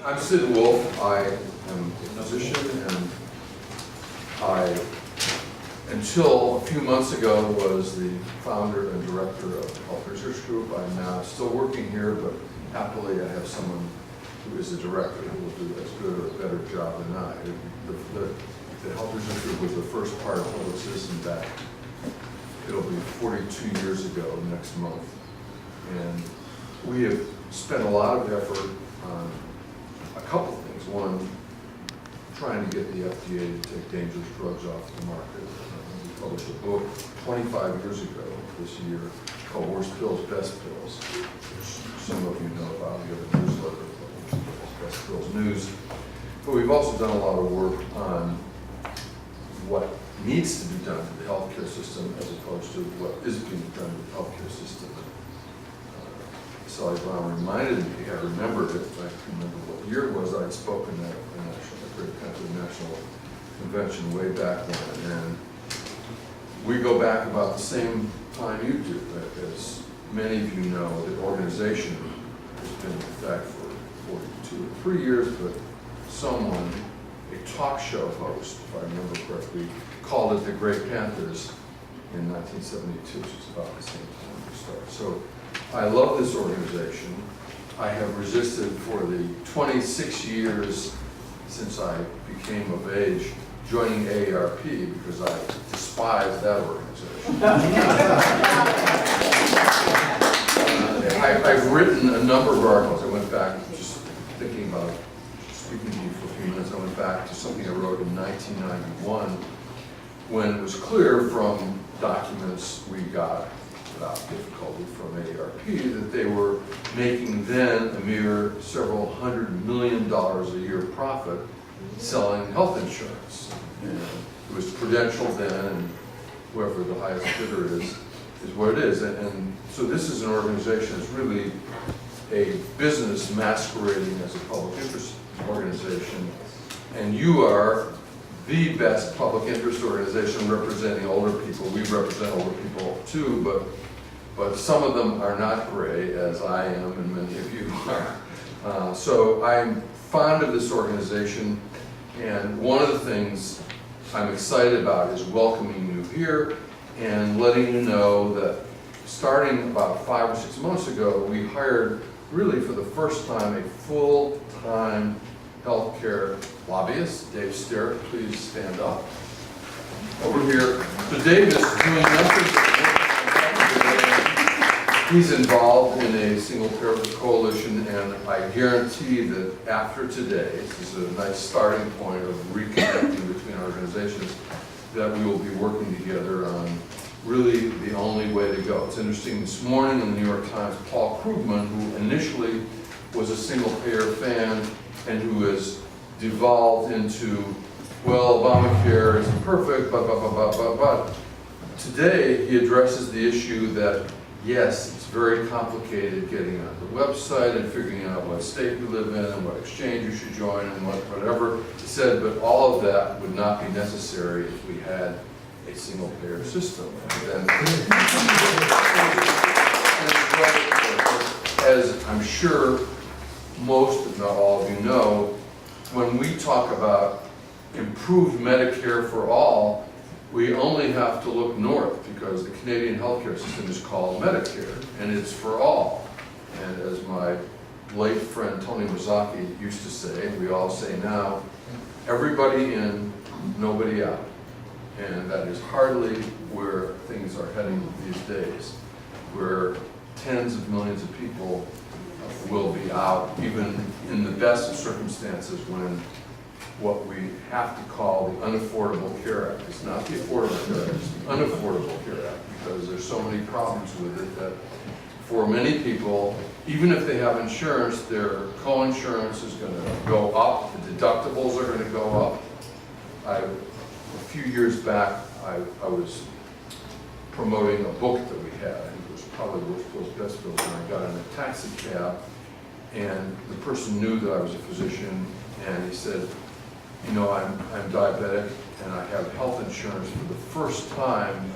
I'm Sidney Wolfe. I am a physician, and I, until a few months ago, was the founder and director of the Health Research Group. I'm now still working here, but happily I have someone who is the director who will do as good or a better job than I. The Health Research Group was the first part of Public Citizen back. It'll be 42 years ago next month. And we have spent a lot of effort on a couple things. One, trying to get the FDA to take dangerous drugs off the market. We published a book 25 years ago this year called Worst Pills, Best Pills, which some of you know about. We have a newsletter called Worst Pills, Best Pills News. But we've also done a lot of work on what needs to be done to the healthcare system as opposed to what is being done to the healthcare system. Sally Brown reminded me, I remembered it, I can't remember what year it was, I'd spoken at the Gray Panthers National Convention way back when, and we go back about the same time you do. As many of you know, the organization has been in effect for 42 or 3 years, but someone, a talk show host, if I remember correctly, called it the Gray Panthers in 1972, which is about the same time we started. So I love this organization. I have resisted for the 26 years since I became of age joining AARP because I despise that organization. I've written a number of articles. I went back, just thinking about speaking to you for a few minutes, I went back to something I wrote in 1991 when it was clear from documents we got without difficulty from AARP that they were making then a mere several $100 million a year profit selling health insurance. And it was Prudential then, and whoever the highest bidder is what it is. And so this is an organization that's really a business masquerading as a public interest organization. And you are the best public interest organization representing older people. We represent older people too, but some of them are not gray, as I am and many of you are. So I'm fond of this organization, and one of the things I'm excited about is welcoming you here and letting you know that starting about 5 or 6 months ago, we hired really for the first time a full-time healthcare lobbyist. Dave Sterrett, please stand up. Over here. So Dave is doing nothing. He's involved in a single payer coalition, and I guarantee that after today, this is a nice starting point of reconnecting between organizations, that we will be working together on really the only way to go. It's interesting, this morning in the New York Times, Paul Krugman, who initially was a single payer fan and who has devolved into, well, Obamacare isn't perfect, but. Today, he addresses the issue that, yes, it's very complicated getting on the website and figuring out what state you live in and what exchange you should join and whatever. He said, but all of that would not be necessary if we had a single payer system. And as I'm sure most, if not all of you know, when we talk about improved Medicare for all, we only have to look north because the Canadian healthcare system is called Medicare, and it's for all. And as my late friend Tony Mazzocchi used to say, and we all say now, everybody in, nobody out. And that is hardly where things are heading these days, where tens of millions of people will be out, even in the best of circumstances, when what we have to call the Unaffordable Care Act. It's not the Affordable Care Act, it's the Unaffordable Care Act, because there's so many problems with it that for many people, even if they have insurance, their co-insurance is going to go up, the deductibles are going to go up. A few years back, I was promoting a book that we had. I think it was probably Worst Pills, Best Pills, and I got in a taxi cab, and the person knew that I was a physician, and he said, you know, I'm diabetic, and I have health insurance for the first time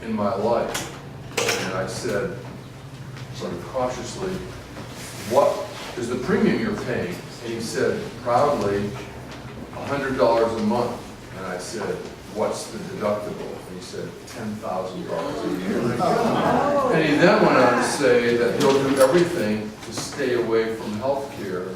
in my life. And I said, sort of cautiously, what is the premium you're paying? And he said proudly, $100 a month. And I said, what's the deductible? And he said, $10,000 a year. And he then went on to say that he'll do everything to stay away from health care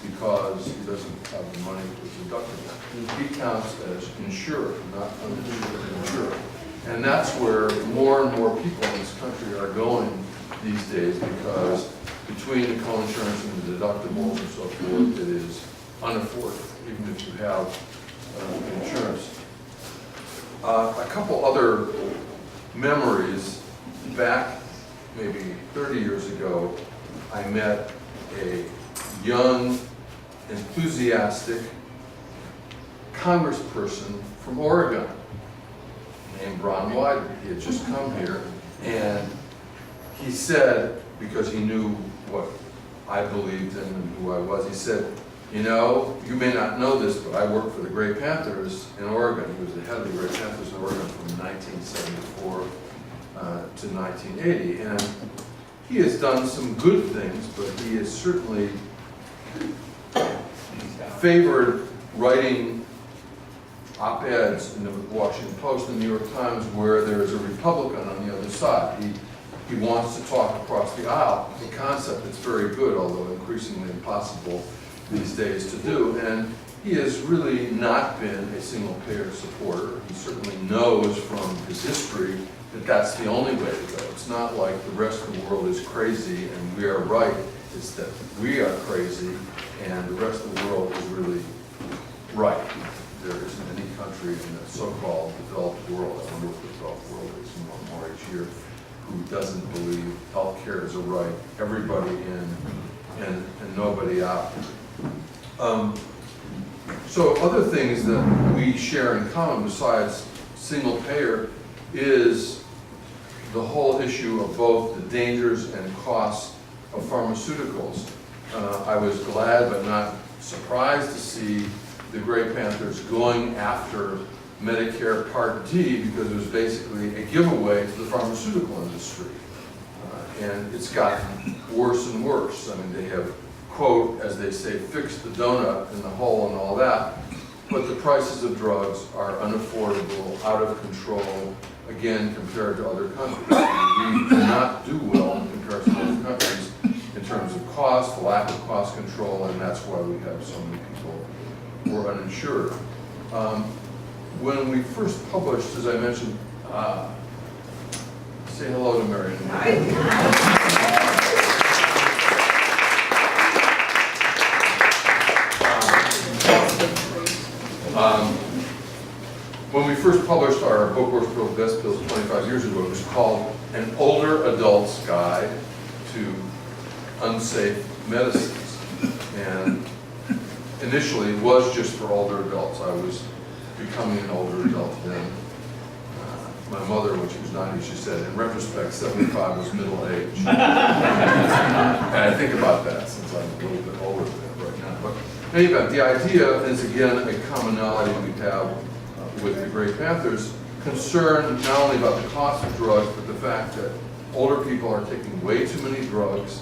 because he doesn't have the money to deductible. He counts as insured, not uninsured, insured. And that's where more and more people in this country are going these days, because between the co-insurance and the deductibles and so forth, it is unaffordable, even if you have insurance. A couple other memories. Back maybe 30 years ago, I met a young, enthusiastic congressperson from Oregon named Ron Wyden. He had just come here, and he said, because he knew what I believed in and who I was, he said, you know, you may not know this, but I worked for the Gray Panthers in Oregon. He was the head of the Gray Panthers in Oregon from 1974 to 1980. And he has done some good things, but he has certainly favored writing op-eds in the Washington Post and the New York Times where there is a Republican on the other side. He wants to talk across the aisle. The concept is very good, although increasingly impossible these days to do. And he has really not been a single-payer supporter. He certainly knows from his history that that's the only way to go. It's not like the rest of the world is crazy and we are right. It's that we are crazy and the rest of the world is really right. There isn't any country in the so-called developed world, I wonder what the developed world is more and more each year, who doesn't believe health care is a right, everybody in and nobody out. So other things that we share in common besides single payer is the whole issue of both the dangers and costs of pharmaceuticals. I was glad but not surprised to see the Gray Panthers going after Medicare Part D because it was basically a giveaway to the pharmaceutical industry. And it's gotten worse and worse. I mean, they have, quote, as they say, fixed the donut in the hole and all that, but the prices of drugs are unaffordable, out of control, again, compared to other countries. We do not do well in comparison to other countries in terms of cost, the lack of cost control, and that's why we have so many people who are uninsured. When we first published, as I mentioned, say hello to Marion. When we first published our book, Worst Pills, Best Pills, 25 years ago, it was called An Older Adult's Guide to Unsafe Medicines. And initially, it was just for older adults. I was becoming an older adult then. My mother, when she was 90, she said, in retrospect, 75 was middle age. And I think about that since I'm a little bit older than that right now. But in any event, the idea is, again, a commonality we have with the Gray Panthers, concerned not only about the cost of drugs, but the fact that older people are taking way too many drugs,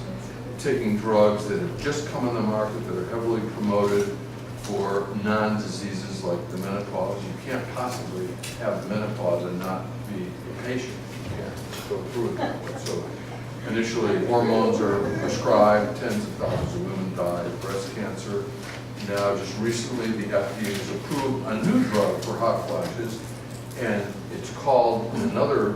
taking drugs that have just come on the market that are heavily promoted for non-diseases like the menopause. You can't possibly have menopause and not be a patient. You can't go through it that way. So initially, hormones are prescribed, tens of thousands of women die of breast cancer. Now, just recently, the FDA has approved a new drug for hot flashes, and it's called, in another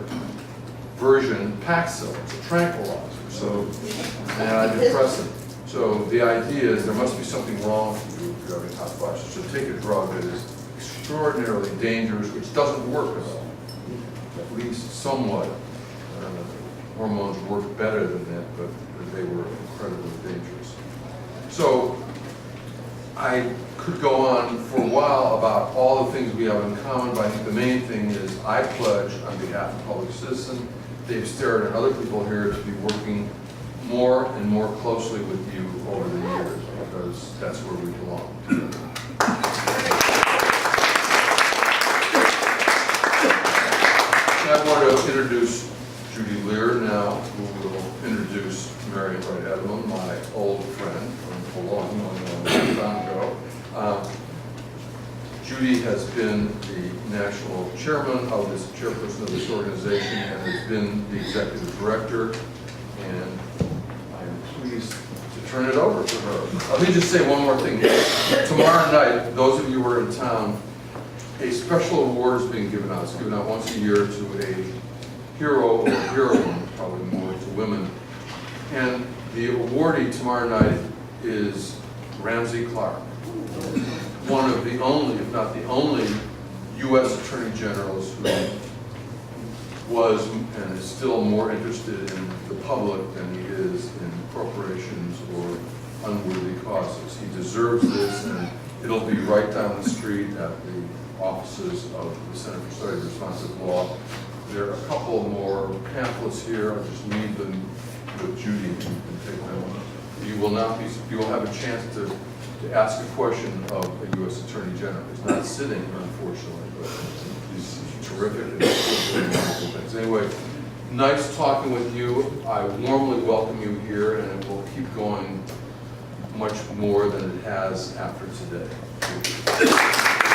version, Paxil. It's a tranquilizer, so an antidepressant. So the idea is there must be something wrong with you if you're having hot flashes. So take a drug that is extraordinarily dangerous, which doesn't work at all, at least somewhat. Hormones work better than that, but they were incredibly dangerous. So I could go on for a while about all the things we have in common, but I think the main thing is I pledge on behalf of Public Citizen, Dave Sterrett, and other people here to be working more and more closely with you over the years, because that's where we belong together. I want to introduce Judy Lear now, who will introduce Marion Wright Edmond, my old friend from a long, long, long time ago. Judy has been the national chairman of this, chairperson of this organization, and has been the executive director, and I am pleased to turn it over to her. Let me just say one more thing. Tomorrow night, those of you who are in town, a special award is being given out. It's given out once a year to a hero or heroine, probably more to women. And the awardee tomorrow night is Ramsey Clark, one of the only, if not the only, U.S. Attorney Generals who was and is still more interested in the public than he is in corporations or unworthy causes. He deserves this, and it'll be right down the street at the offices of the Center for Study of Responsive Law. There are a couple more pamphlets here. I'll just leave them with Judy. You can take them. You will have a chance to ask a question of a U.S. Attorney General. He's not sitting here, unfortunately, but he's terrific and doing wonderful things. Anyway, nice talking with you. I warmly welcome you here, and it will keep going much more than it has after today. Thank you.